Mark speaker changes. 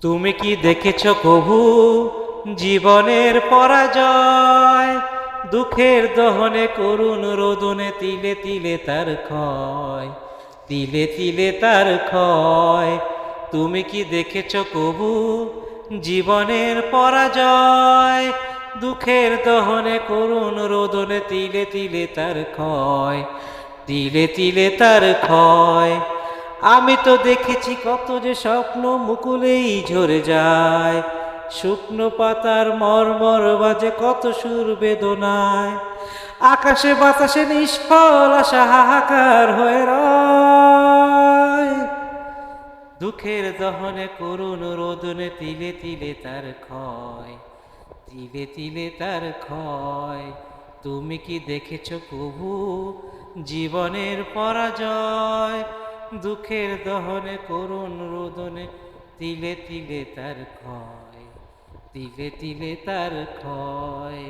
Speaker 1: তুমি কি দেখেছ কভু জীবনের পরাজয়? দুঃখের দহনে করুণ রোদনে তিলে তিলে তার ক্ষয়, তিলে তিলে তার ক্ষয়। তুমি কি দেখেছ কভু জীবনের পরাজয়? দুঃখের দহনে করুণ রোদনে তিলে তিলে তার ক্ষয়, তিলে তিলে তার ক্ষয়। আমি তো দেখেছি কত যে স্বপ্ন মুকুলেই ঝরে যায়, শুকনো পাতার মর্মর বাজে কত সুর বেদনায়। আকাশে বাতাসে নিষ্ফল আশা হাহাকার হয়ে রয়, দুঃখের দহনে করুণ রোদনে তিলে তিলে তার ক্ষয়, তিলে তিলে তার ক্ষয়। তুমি কি দেখেছ কভু জীবনের পরাজয়? দুঃখের দহনে করুণ রোদনে তিলে তিলে তার ক্ষয়, তিলে তিলে তার ক্ষয়।